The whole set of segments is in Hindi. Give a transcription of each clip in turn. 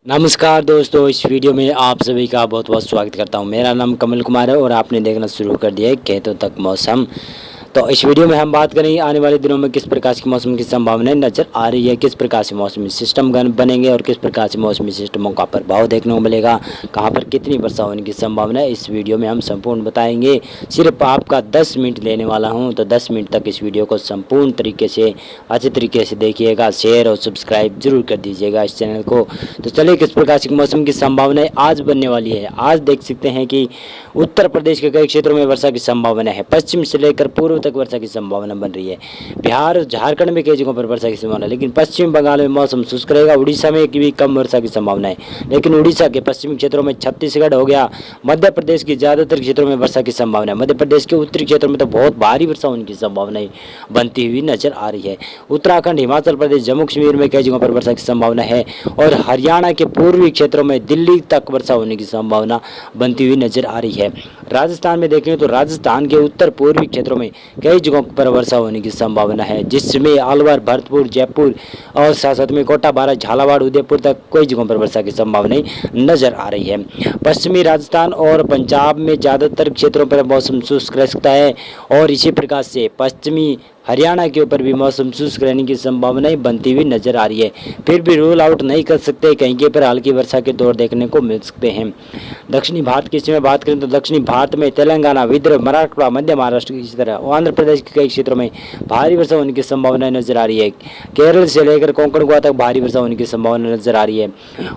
नमस्कार दोस्तों, इस वीडियो में आप सभी का बहुत बहुत स्वागत करता हूं। मेरा नाम कमल कुमार है और आपने देखना शुरू कर दिया है खेतों तक मौसम। तो इस वीडियो में हम बात करेंगे आने वाले दिनों में किस प्रकार की मौसम की संभावनाएं नजर आ रही है, किस प्रकार से मौसमी सिस्टम बनेंगे और किस प्रकार से मौसमी सिस्टमों का प्रभाव देखने को मिलेगा, कहां पर कितनी वर्षा होने की संभावना है, इस वीडियो में हम संपूर्ण बताएंगे। सिर्फ आपका 10 मिनट लेने वाला हूं, तो 10 मिनट तक इस वीडियो को संपूर्ण तरीके से अच्छे तरीके से देखिएगा, शेयर और सब्सक्राइब जरूर कर दीजिएगा इस चैनल को। तो चलिए किस प्रकार की मौसम की संभावनाएं आज बनने वाली है। आज देख सकते हैं कि उत्तर प्रदेश के कई क्षेत्रों में वर्षा की संभावना है, पश्चिम से लेकर पूर्व तक वर्षा की संभावना बन रही है। बिहार और झारखंड में कई जगहों पर वर्षा की संभावना है, लेकिन पश्चिम बंगाल में मौसम शुष्क रहेगा। उड़ीसा में भी कम वर्षा की संभावना है, लेकिन उड़ीसा के पश्चिमी क्षेत्रों में छत्तीसगढ़ हो गया, मध्य प्रदेश के ज्यादातर क्षेत्रों में वर्षा की संभावना है। मध्य प्रदेश के उत्तरी क्षेत्रों में तो बहुत भारी वर्षा होने की संभावना बनती हुई नजर आ रही है। उत्तराखंड, हिमाचल प्रदेश, जम्मू कश्मीर में कई जगहों पर वर्षा की संभावना है और हरियाणा के पूर्वी क्षेत्रों में दिल्ली तक वर्षा होने की संभावना बनती हुई नजर आ रही है। राजस्थान में देखें तो राजस्थान के उत्तर पूर्वी क्षेत्रों में कई जगहों पर वर्षा होने की संभावना है, जिसमें अलवर, भरतपुर, जयपुर और साथ में कोटा, बारां, झालावाड़, उदयपुर तक कई जगहों पर वर्षा की संभावनाएं नजर आ रही है। पश्चिमी राजस्थान और पंजाब में ज्यादातर क्षेत्रों पर मौसम शुष्क रह सकता है और इसी प्रकार से पश्चिमी हरियाणा के ऊपर भी मौसम शुष्क रहने की संभावनाएं बनती हुई नजर आ रही है। फिर भी रूल आउट नहीं कर सकते, कहीं के पर हल्की वर्षा के दौर देखने को मिल सकते हैं। दक्षिणी भारत की इसमें बात करें तो दक्षिणी भारत में तेलंगाना, विदर्भ, मराठवाड़ा, मध्य महाराष्ट्र की तरह आंध्र प्रदेश के कई क्षेत्रों में भारी वर्षा होने की संभावनाएं नजर आ रही है। केरल से लेकर कोंकण गोवा तक भारी वर्षा होने की संभावना नजर आ रही है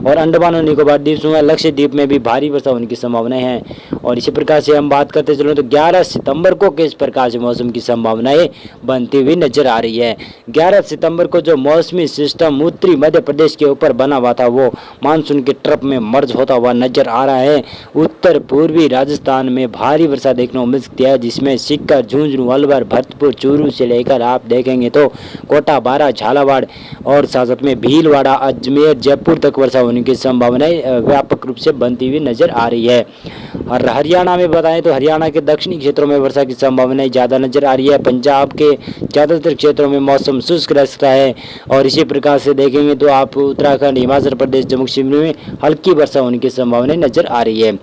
और अंडमान और निकोबार द्वीप समूह, लक्षद्वीप में भी भारी वर्षा होने की संभावनाएं हैं। और इसी प्रकार से हम बात करते चलो तो 11 सितंबर को किस प्रकार से मौसम की संभावनाएं बनती हुई नजर आ रही है। 11 सितंबर को जो मौसमी सिस्टम उत्तरी मध्य प्रदेश के ऊपर बना हुआ था वो मानसून के ट्रफ में मर्ज होता हुआ नजर आ रहा है। उत्तर पूर्वी राजस्थान में भारी वर्षा देखने को मिल सकती है, जिसमें सीकर, झुंझुनू, अलवर, भरतपुर, चूरू से लेकर आप देखेंगे तो कोटा, बारां, झालावाड़ और साथ में भीलवाड़ा, अजमेर, जयपुर तक वर्षा होने की संभावनाएं व्यापक रूप से बनती हुई नजर आ रही है। और हरियाणा में बताएं तो हरियाणा के दक्षिणी क्षेत्रों में वर्षा की संभावनाएं ज़्यादा नजर आ रही है। पंजाब के ज़्यादातर क्षेत्रों में मौसम शुष्क रह सकता है और इसी प्रकार से देखेंगे तो आप उत्तराखंड, हिमाचल प्रदेश, जम्मू कश्मीर में हल्की वर्षा होने की संभावनाएं नजर आ रही है।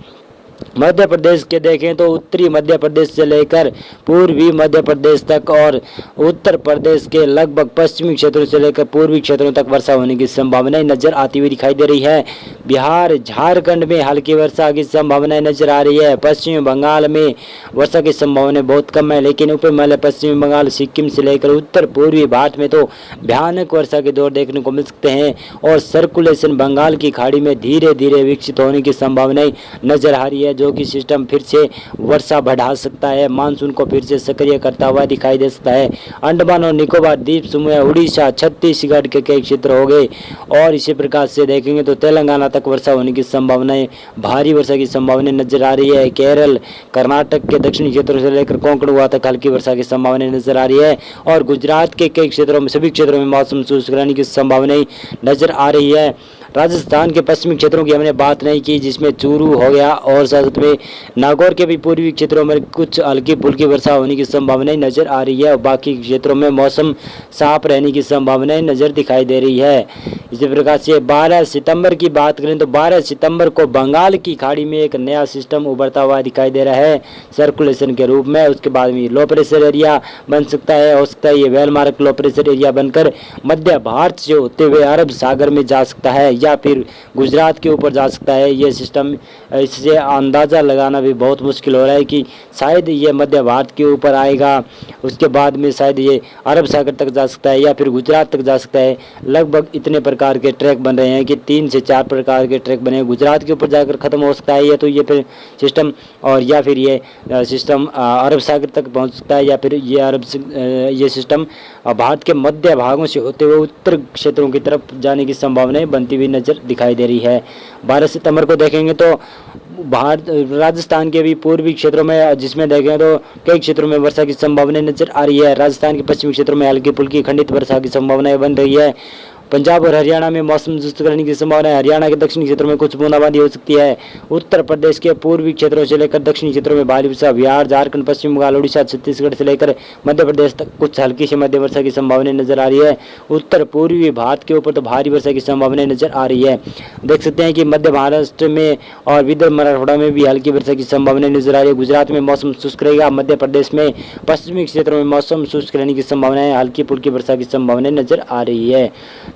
मध्य प्रदेश के देखें तो उत्तरी मध्य प्रदेश से लेकर पूर्वी मध्य प्रदेश तक और उत्तर प्रदेश के लगभग पश्चिमी क्षेत्रों से लेकर पूर्वी क्षेत्रों तक वर्षा होने की संभावनाएं नजर आती हुई दिखाई दे रही है। बिहार, झारखंड में हल्की वर्षा की संभावनाएं नजर आ रही है। पश्चिमी बंगाल में वर्षा की संभावनाएं बहुत कम है, लेकिन उपमध्य पश्चिमी बंगाल, सिक्किम से लेकर उत्तर पूर्वी भारत में तो भयानक वर्षा के दौर देखने को मिल सकते हैं और सर्कुलेशन बंगाल की खाड़ी में धीरे धीरे विकसित होने की संभावनाएं नजर आ रही है, जो कि सिस्टम फिर से वर्षा बढ़ा सकता है, मानसून को फिर से सक्रिय करता हुआ दिखाई दे सकता है। अंडमान और निकोबार द्वीप समूह, उड़ीसा, छत्तीसगढ़ के कई क्षेत्र हो गए और इसी प्रकार से देखेंगे तो तेलंगाना तक वर्षा होने की संभावनाएं, भारी वर्षा की संभावनाएं नजर आ रही है। केरल, कर्नाटक के दक्षिणी क्षेत्रों से लेकर कोंकण गोवा तक हल्की वर्षा की संभावनाएं नजर आ रही है और गुजरात के कई क्षेत्रों में, सभी क्षेत्रों में मौसम शुष्क रहने की संभावनाएं नजर आ रही है। राजस्थान के पश्चिमी क्षेत्रों की हमने बात नहीं की, जिसमें चूरू हो गया और साथ में नागौर के भी पूर्वी क्षेत्रों में कुछ हल्की फुल्की वर्षा होने की संभावनाएं नजर आ रही है और बाकी क्षेत्रों में मौसम साफ रहने की संभावनाएं नजर दिखाई दे रही है। इसी प्रकार से 12 सितंबर की बात करें तो 12 सितंबर को बंगाल की खाड़ी में एक नया सिस्टम उभरता हुआ दिखाई दे रहा है सर्कुलेशन के रूप में। उसके बाद में लो प्रेशर एरिया बन सकता है, हो सकता है ये वेलमार्क लो प्रेशर एरिया बनकर मध्य भारत से होते हुए अरब सागर में जा सकता है या फिर गुजरात के ऊपर जा सकता है। ये सिस्टम, इससे अंदाज़ा लगाना भी बहुत मुश्किल हो रहा है कि शायद ये मध्य भारत के ऊपर आएगा, उसके बाद में शायद ये अरब सागर तक जा सकता है या फिर गुजरात तक जा सकता है। लगभग इतने प्रकार के ट्रैक बन रहे हैं कि 3 से 4 प्रकार के ट्रैक बने हैं। गुजरात के ऊपर जाकर ख़त्म हो सकता है ये तो ये फिर सिस्टम, और या फिर ये सिस्टम अरब सागर तक पहुंच सकता है या फिर ये सिस्टम भारत के मध्य भागों से होते हुए उत्तर क्षेत्रों की तरफ जाने की संभावनाएं बनती हुई नजर दिखाई दे रही है। 12 सितंबर को देखेंगे तो भारत राजस्थान के भी पूर्वी क्षेत्रों में, जिसमें देखें तो कई क्षेत्रों में वर्षा की संभावनाएं नजर आ रही है। राजस्थान के पश्चिमी क्षेत्रों में हल्की फुल्की खंडित वर्षा की संभावनाएं बन रही है पंजाब और हरियाणा में मौसम शुष्क रहने की संभावना है। हरियाणा के दक्षिणी क्षेत्रों में कुछ बूंदाबांदी हो सकती है। उत्तर प्रदेश के पूर्वी क्षेत्रों से लेकर दक्षिणी क्षेत्रों में भारी वर्षा। बिहार, झारखंड, पश्चिम बंगाल, उड़ीसा, छत्तीसगढ़ से लेकर मध्य प्रदेश तक कुछ हल्की से मध्य वर्षा की संभावना नजर आ रही है। उत्तर पूर्वी भारत के ऊपर तो भारी वर्षा की संभावना नजर आ रही है। देख सकते हैं कि मध्य महाराष्ट्र में और विदर्भ मराठवाड़ा में भी हल्की वर्षा की संभावना नजर आ रही है। गुजरात में मौसम शुष्क रहेगा। मध्य प्रदेश में पश्चिमी क्षेत्रों में मौसम शुष्क रहने की संभावना है। हल्की फुल्की वर्षा की संभावना नजर आ रही है।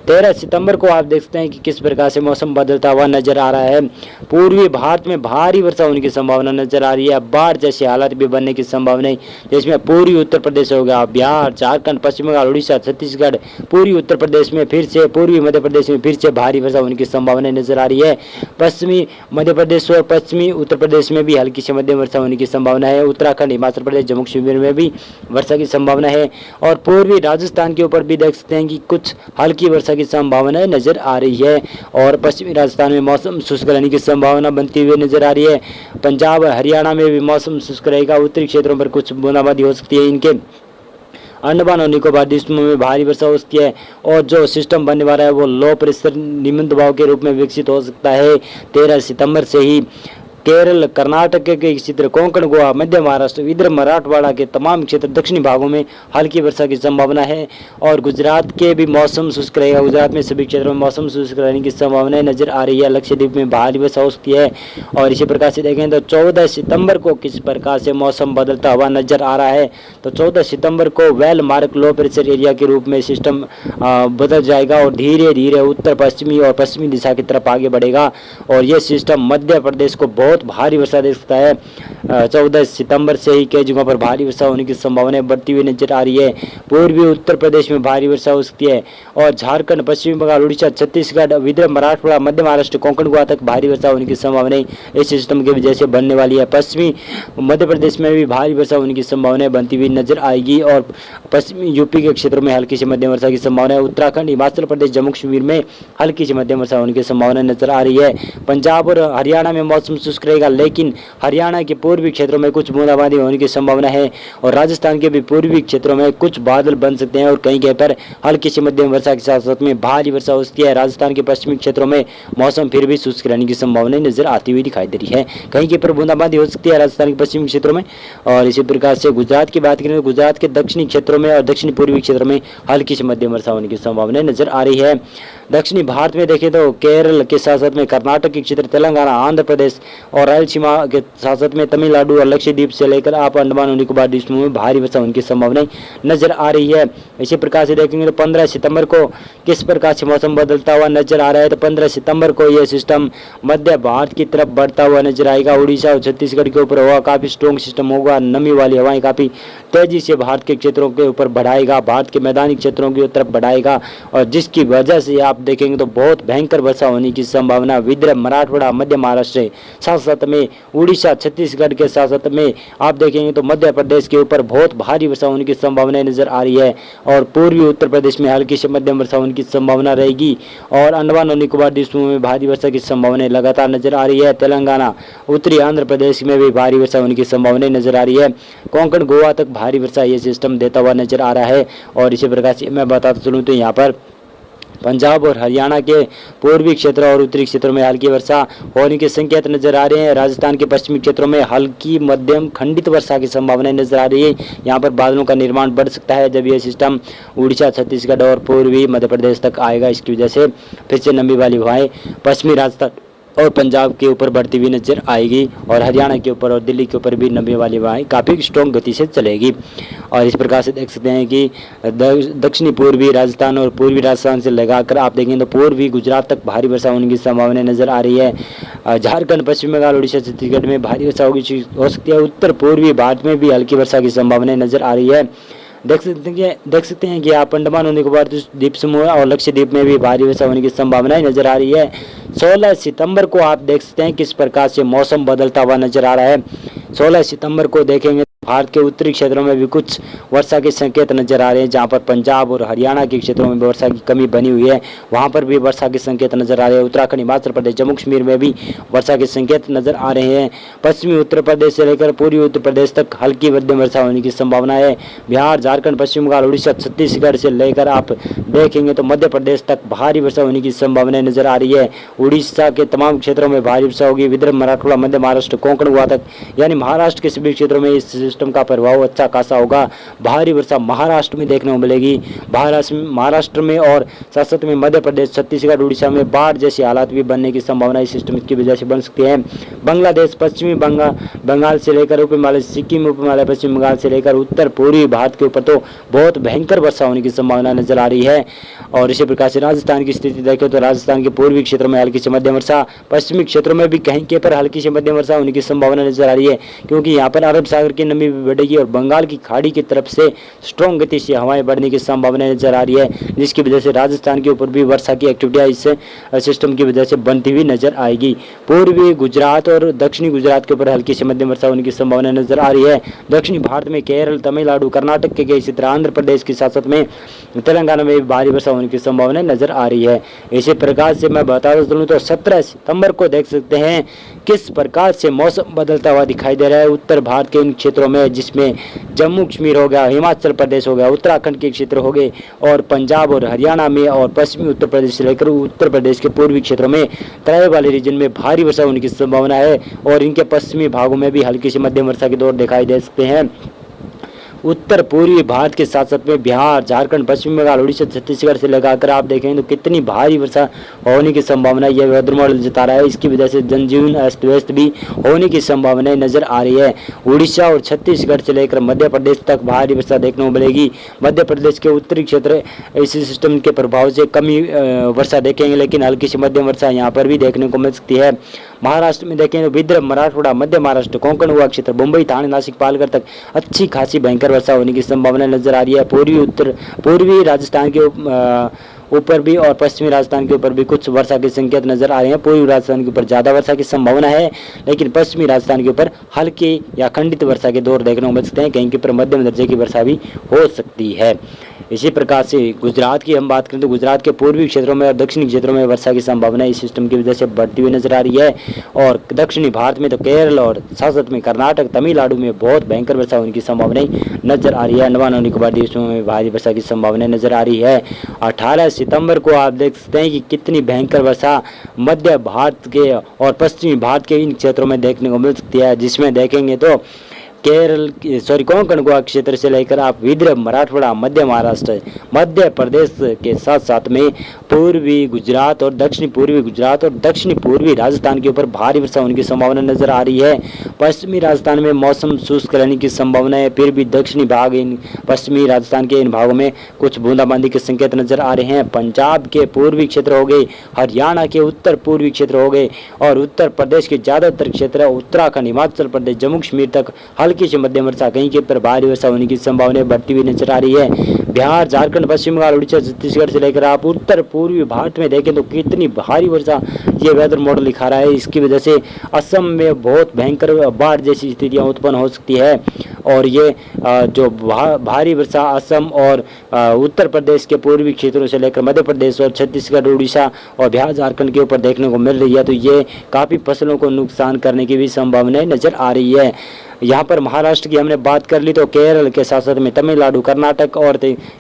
13 सितंबर को आप देख सकते हैं कि किस प्रकार से मौसम बदलता हुआ नजर आ रहा है। पूर्वी भारत में भारी वर्षा होने की संभावना नजर आ रही है। बाढ़ जैसे हालात भी बनने की संभावना है, जिसमें पूर्वी उत्तर प्रदेश हो गया, बिहार, झारखंड, पश्चिम बंगाल, उड़ीसा, छत्तीसगढ़, पूर्वी उत्तर प्रदेश में फिर से, पूर्वी मध्य प्रदेश में फिर से भारी वर्षा होने की संभावना नजर आ रही है। पश्चिमी मध्य प्रदेश और पश्चिमी उत्तर प्रदेश में भी हल्की से मध्यम वर्षा होने की संभावना है। उत्तराखंड, हिमाचल प्रदेश, जम्मू कश्मीर में भी वर्षा की संभावना है। और पूर्वी राजस्थान के ऊपर भी देख सकते हैं कि कुछ हल्की वर्षा की संभावना नजर आ रही है। और पश्चिमी राजस्थान में मौसम शुष्क रहने की संभावना बनती हुई नजर आ रही है। पंजाब और हरियाणा में भी मौसम शुष्क रहेगा। उत्तरी क्षेत्रों पर कुछ बूंदाबांदी हो सकती है। इनके अंडमान और निकोबार द्वीपों में भारी वर्षा हो सकती है। और जो सिस्टम बनने वाला है वो लो प्रेशर निम्न दबाव के रूप में विकसित हो सकता है। 13 सितंबर से ही केरल, कर्नाटक के क्षेत्र, कोंकण, गोवा, मध्य महाराष्ट्र, विदर्भ, मराठवाड़ा के तमाम क्षेत्र, दक्षिणी भागों में हल्की वर्षा की संभावना है। और गुजरात के भी मौसम शुष्क रहेगा। गुजरात में सभी क्षेत्रों में मौसम शुष्क रहने की संभावना नजर आ रही है। लक्षद्वीप में भारी वर्षा हो सकती है। और इसी प्रकार से देखें तो 14 सितंबर को किस प्रकार से मौसम बदलता हुआ नजर आ रहा है। तो 14 सितंबर को well mark low pressure area के रूप में सिस्टम बदल जाएगा और धीरे धीरे उत्तर पश्चिमी और पश्चिमी दिशा की तरफ आगे बढ़ेगा। और ये सिस्टम मध्य प्रदेश को बहुत भारी वर्षा दे सकता है। 14 सितंबर से ही कई जगहों पर भारी वर्षा होने की संभावना बढ़ती हुई नजर आ रही है। पूर्वी उत्तर प्रदेश में भारी वर्षा हो सकती है। और झारखंड, पश्चिम बंगाल, उड़ीसा, छत्तीसगढ़, विदर्भ, मराठवाड़ा, मध्य महाराष्ट्र, कोंकण, गोवा तक भारी वर्षा होने की संभावना इस सिस्टम की वजह से बनने वाली है। पश्चिमी मध्य प्रदेश में भी भारी वर्षा होने की संभावना बनती हुई नजर आएगी। और पश्चिमी यूपी के क्षेत्रों में हल्की से मध्यम वर्षा की संभावना है। उत्तराखंड, हिमाचल प्रदेश, जम्मू कश्मीर में हल्की से मध्यम वर्षा होने की संभावना नजर आ रही है। पंजाब और हरियाणा में मौसम शुष्क रहेगा, लेकिन हरियाणा के पूर्वी क्षेत्रों में कुछ बूंदाबांदी होने की संभावना है। और राजस्थान के भी पूर्वी क्षेत्रों में कुछ बादल बन सकते हैं और कहीं कहीं पर हल्की से मध्यम वर्षा के साथ साथ में भारी वर्षा हो सकती है। राजस्थान के पश्चिमी क्षेत्रों में मौसम फिर भी शुष्क रहने की संभावना नजर आती हुई दिखाई दे रही है। कहीं कहीं पर बूंदाबांदी हो सकती है राजस्थान के पश्चिमी क्षेत्रों में। और इसी प्रकार से गुजरात की बात करें तो गुजरात के दक्षिणी क्षेत्रों में और दक्षिण पूर्वी क्षेत्र में हल्की से मध्यम वर्षा होने की संभावना नजर आ रही है। दक्षिणी भारत में देखें तो केरल के साथ साथ में कर्नाटक के क्षेत्र, तेलंगाना, आंध्र प्रदेश और रायलसीमा के साथ साथ में तमिलनाडु और लक्षद्वीप से लेकर आप अंडमान और निकोबार द्वीपों में भारी वर्षा होने की संभावना नजर आ रही है। इसी प्रकार से देखेंगे तो 15 सितंबर को किस प्रकार से मौसम बदलता हुआ नजर आ रहा है। तो 15 सितंबर को यह सिस्टम मध्य भारत की तरफ बढ़ता हुआ नजर आएगा। उड़ीसा और छत्तीसगढ़ के ऊपर हवा काफी स्ट्रॉन्ग सिस्टम होगा। नमी वाली हवाएं काफी तेजी से भारत के क्षेत्रों के ऊपर बढ़ाएगा, भारत के मैदानी क्षेत्रों की तरफ बढ़ाएगा। और जिसकी वजह से आप देखेंगे तो बहुत भयंकर वर्षा होने की संभावना विदर्भ, मराठवाड़ा, मध्य महाराष्ट्र, साथ साथ में उड़ीसा, छत्तीसगढ़ के साथ साथ में आप देखेंगे तो मध्य प्रदेश के ऊपर बहुत भारी वर्षा होने की संभावना नजर आ रही है। और पूर्वी उत्तर प्रदेश में हल्की से मध्यम वर्षा होने की संभावना रहेगी। और अंडमान और निकोबार द्वीपों में भारी वर्षा की संभावना लगातार नजर आ रही है। तेलंगाना, उत्तरी आंध्र प्रदेश में भी भारी वर्षा होने की संभावना नजर आ रही है। कोंकण, गोवा तक भारी वर्षा ये सिस्टम देता हुआ नजर आ रहा है। और इसी प्रकार से मैं बताता चलूँ तो यहाँ पर पंजाब और हरियाणा के पूर्वी क्षेत्र और उत्तरी क्षेत्रों में हल्की वर्षा होने के संकेत नजर आ रहे हैं। राजस्थान के पश्चिमी क्षेत्रों में हल्की मध्यम खंडित वर्षा की संभावना नजर आ रही है। यहाँ पर बादलों का निर्माण बढ़ सकता है जब यह सिस्टम उड़ीसा, छत्तीसगढ़ और पूर्वी मध्य प्रदेश तक आएगा। इसकी वजह से फिर से नमी वाली हवाएं पश्चिमी राजस्थान और पंजाब के ऊपर बढ़ती हुई नजर आएगी। और हरियाणा के ऊपर और दिल्ली के ऊपर भी नमी वाली हवाएं काफ़ी स्ट्रॉन्ग गति से चलेगी। और इस प्रकार से देख सकते हैं कि दक्षिणी पूर्वी राजस्थान और पूर्वी राजस्थान से लगाकर आप देखें तो पूर्वी गुजरात तक भारी वर्षा होने की संभावना नजर आ रही है। झारखंड, पश्चिम बंगाल, उड़ीसा, छत्तीसगढ़ में भारी वर्षा हो सकती है। उत्तर पूर्वी भारत में भी हल्की वर्षा की संभावना नजर आ रही है। देख सकते हैं कि आप अंडमान और निकोबार द्वीप समूह और लक्षद्वीप में भी भारी वर्षा होने की संभावनाएं नजर आ रही है। 16 सितंबर को आप देख सकते हैं किस प्रकार से मौसम बदलता हुआ नजर आ रहा है। 16 सितंबर को देखेंगे भारत के उत्तरी क्षेत्रों में भी कुछ वर्षा के संकेत नजर आ रहे हैं। जहां पर पंजाब और हरियाणा के क्षेत्रों में वर्षा की कमी बनी हुई है, वहां पर भी वर्षा के संकेत नजर आ रहे हैं। उत्तराखंड, हिमाचल प्रदेश, जम्मू कश्मीर में भी वर्षा के संकेत नजर आ रहे हैं। पश्चिमी उत्तर प्रदेश से लेकर पूर्वी उत्तर प्रदेश तक हल्की मध्यम वर्षा होने की संभावना है। बिहार, झारखंड, पश्चिम बंगाल, उड़ीसा, छत्तीसगढ़ से लेकर आप देखेंगे तो मध्य प्रदेश तक भारी वर्षा होने की संभावना नजर आ रही है। उड़ीसा के तमाम क्षेत्रों में भारी वर्षा होगी। विदर्भ, मराठवाड़ा, मध्य महाराष्ट्र, कोंकण गोवा तक यानी महाराष्ट्र के सभी क्षेत्रों में इस सिस्टम का प्रभाव अच्छा खासा होगा। भारी वर्षा महाराष्ट्र में देखने को मिलेगी। महाराष्ट्र में और साथ साथ में मध्य प्रदेश, छत्तीसगढ़, उड़ीसा में बाढ़ जैसी हालात भी बनने की संभावना इस सिस्टम की वजह से बन सकती है। बांग्लादेश, पश्चिमी बंगाल से लेकर उप हिमालय, सिक्किम, उप हिमालय, पश्चिम बंगाल से लेकर उत्तर पूर्वी भारत के ऊपर तो बहुत भयंकर वर्षा होने की संभावना नजर आ रही है। और इसी प्रकार से राजस्थान की स्थिति देखें तो राजस्थान के पूर्वी क्षेत्रों में हल्की से मध्यम वर्षा, पश्चिमी क्षेत्रों में भी कहीं के पर हल्की से मध्यम वर्षा होने की संभावना नजर आ रही है, क्योंकि यहाँ पर अरब सागर की नमी भी बढ़ेगी और बंगाल की खाड़ी की तरफ से स्ट्रॉन्ग गति से हवाएं बढ़ने की संभावना नजर आ रही है, जिसकी वजह से राजस्थान के ऊपर भी वर्षा की एक्टिविटियां इस सिस्टम की वजह से बनती हुई नजर आएगी। पूर्वी गुजरात और दक्षिणी गुजरात के ऊपर हल्की से मध्यम वर्षा होने की संभावना नजर आ रही है। दक्षिणी भारत में केरल, तमिलनाडु, कर्नाटक के इसी तरह आंध्र प्रदेश के साथ साथ में तेलंगाना में भी भारी वर्षा होने की संभावना नजर आ रही है। इसी प्रकार से मैं बताता चलूं तो 17 सितंबर को देख सकते हैं किस प्रकार से मौसम बदलता हुआ दिखाई दे रहा है उत्तर भारत के इन क्षेत्रों में, जिसमें जम्मू कश्मीर हो गया, हिमाचल प्रदेश हो गया, उत्तराखंड के क्षेत्र हो गए और पंजाब और हरियाणा में और पश्चिमी उत्तर प्रदेश से लेकर उत्तर प्रदेश के पूर्वी क्षेत्रों में तराई वाले रीजन में भारी वर्षा होने की संभावना है और इनके पश्चिमी भागों में भी हल्की से मध्यम वर्षा के दौर दिखाई दे सकते हैं। उत्तर पूर्वी भारत के साथ साथ में बिहार, झारखंड, पश्चिम बंगाल, उड़ीसा, छत्तीसगढ़ से लगाकर आप देखें तो कितनी भारी वर्षा होने की संभावना यह वेदर मॉडल जता रहा है। इसकी वजह से जनजीवन अस्त व्यस्त भी होने की संभावनाएं नजर आ रही है। उड़ीसा और छत्तीसगढ़ से लेकर मध्य प्रदेश तक भारी वर्षा देखने को मिलेगी। मध्य प्रदेश के उत्तरी क्षेत्र इसी सिस्टम के प्रभाव से कमी वर्षा देखेंगे, लेकिन हल्की से मध्यम वर्षा यहाँ पर भी देखने को मिल सकती है। महाराष्ट्र में देखें तो विदर्भ, मराठवाड़ा, मध्य महाराष्ट्र, कोंकण गोवा क्षेत्र, मुंबई, ठाणे, नासिक, पालघर तक अच्छी खासी भयंकर वर्षा होने की संभावना नजर आ रही है। पूर्वी राजस्थान के ऊपर भी और पश्चिमी राजस्थान के ऊपर भी कुछ वर्षा के संकेत नजर आ रहे हैं। पूर्वी राजस्थान के ऊपर ज़्यादा वर्षा की संभावना है, लेकिन पश्चिमी राजस्थान के ऊपर हल्की या खंडित वर्षा के दौर देखने को मिल सकते हैं। कहीं के ऊपर मध्यम दर्जे की वर्षा भी हो सकती है। इसी प्रकार से गुजरात की हम बात करें तो गुजरात के पूर्वी क्षेत्रों में और दक्षिणी क्षेत्रों में वर्षा की संभावना इस सिस्टम की वजह से बढ़ती हुई नजर आ रही है। और दक्षिणी भारत में तो केरल और साथ साथ में कर्नाटक, तमिलनाडु में बहुत भयंकर वर्षा होने की संभावनाएं नजर आ रही है। अंडमान निकोबार द्वीपों में भारी वर्षा की संभावना नजर आ रही है। 18 सितंबर को आप देख सकते हैं कि कितनी भयंकर वर्षा मध्य भारत के और पश्चिमी भारत के इन क्षेत्रों में देखने को मिल सकती है, जिसमें देखेंगे तो कोंकण गोवा क्षेत्र से लेकर आप विदर्भ, मराठवाड़ा, मध्य महाराष्ट्र, मध्य प्रदेश के साथ साथ में पूर्वी गुजरात और दक्षिणी पूर्वी गुजरात और दक्षिणी पूर्वी राजस्थान के ऊपर भारी वर्षा होने की संभावना नजर आ रही है। पश्चिमी राजस्थान में मौसम शुष्क रहने की संभावना है, फिर भी दक्षिणी भाग इन पश्चिमी राजस्थान के इन भागों में कुछ बूंदाबांदी के संकेत नजर आ रहे हैं। पंजाब के पूर्वी क्षेत्र हो गए, हरियाणा के उत्तर पूर्वी क्षेत्र हो गए और उत्तर प्रदेश के ज़्यादातर क्षेत्र, उत्तराखंड, हिमाचल प्रदेश, जम्मू कश्मीर तक हल्की से मध्यम वर्षा, कहीं के पर भारी वर्षा होने की संभावना बढ़ती हुई नजर आ रही है। बिहार, झारखंड, पश्चिम बंगाल, उड़ीसा, छत्तीसगढ़ से लेकर आप उत्तर पूर्वी भारत में देखें तो कितनी भारी वर्षा ये वेदर मॉडल दिखा रहा है। इसकी वजह से असम में बहुत भयंकर बाढ़ जैसी स्थितियां उत्पन्न हो सकती है और ये जो भारी वर्षा असम और उत्तर प्रदेश के पूर्वी क्षेत्रों से लेकर मध्य प्रदेश और छत्तीसगढ़, उड़ीसा और बिहार, झारखंड के ऊपर देखने को मिल रही है, तो ये काफ़ी फसलों को नुकसान करने की भी संभावनाएं नजर आ रही है। यहाँ पर महाराष्ट्र की हमने बात कर ली तो केरल के साथ साथ में तमिलनाडु, कर्नाटक और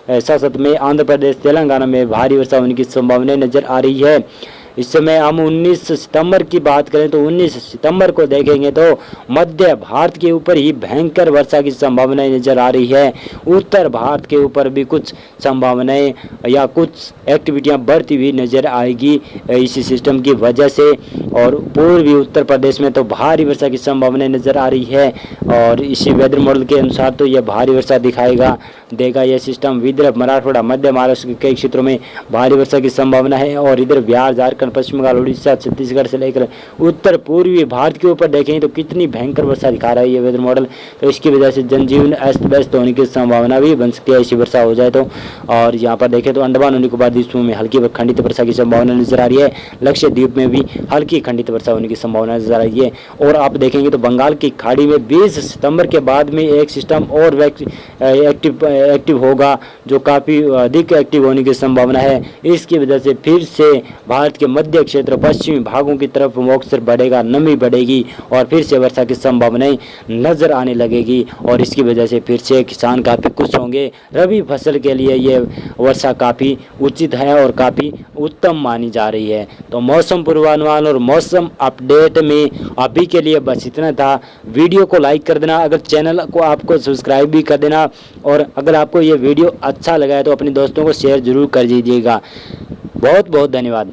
साथ साथ में आंध्र प्रदेश, तेलंगाना में भारी वर्षा होने की संभावनाएं नजर आ रही है। इस समय हम 19 सितंबर की बात करें तो 19 सितंबर को देखेंगे तो मध्य भारत के ऊपर ही भयंकर वर्षा की संभावनाएं नजर आ रही है। उत्तर भारत के ऊपर भी कुछ संभावनाएं या कुछ एक्टिविटियां बढ़ती हुई नजर आएगी इसी सिस्टम की वजह से। और पूर्वी उत्तर प्रदेश में तो भारी वर्षा की संभावनाएं नजर आ रही है और इसी वेदर मॉडल के अनुसार तो यह भारी वर्षा दिखाएगा। देगा यह सिस्टम। विदर्भ, मराठवाड़ा, मध्य महाराष्ट्र के कई क्षेत्रों में भारी वर्षा की संभावना है और इधर बिहार, झारखंड, पश्चिम बंगाल, उड़ीसा, छत्तीसगढ़ से लेकर उत्तर पूर्वी भारत के ऊपर देखेंगे तो कितनी भयंकर वर्षा दिखा रहा है ये वेदर मॉडल। तो इसकी वजह से जनजीवन अस्त व्यस्त होने की संभावना भी बन सकती है ऐसी वर्षा हो जाए तो। और यहाँ पर देखें तो अंडमान और निकोबार द्वीपों में हल्की खंडित वर्षा की संभावना नजर आ रही है। लक्षद्वीप में भी हल्की खंडित वर्षा होने की संभावना नजर आ रही है। और आप देखेंगे तो बंगाल की खाड़ी में 20 सितंबर के बाद में एक सिस्टम और एक्टिव होगा जो काफ़ी अधिक एक्टिव होने की संभावना है। इसकी वजह से फिर से भारत के मध्य क्षेत्र, पश्चिमी भागों की तरफ मॉइस्चर बढ़ेगा, नमी बढ़ेगी और फिर से वर्षा की संभावनाएं नजर आने लगेगी। और इसकी वजह से फिर से किसान काफ़ी खुश होंगे। रबी फसल के लिए ये वर्षा काफ़ी उचित है और काफ़ी उत्तम मानी जा रही है। तो मौसम पूर्वानुमान और मौसम अपडेट में अभी के लिए बस इतना था। वीडियो को लाइक कर देना, अगर चैनल को आपको सब्सक्राइब भी कर देना और अगर आपको ये वीडियो अच्छा लगा है तो अपने दोस्तों को शेयर जरूर कर दीजिएगा। बहुत बहुत धन्यवाद।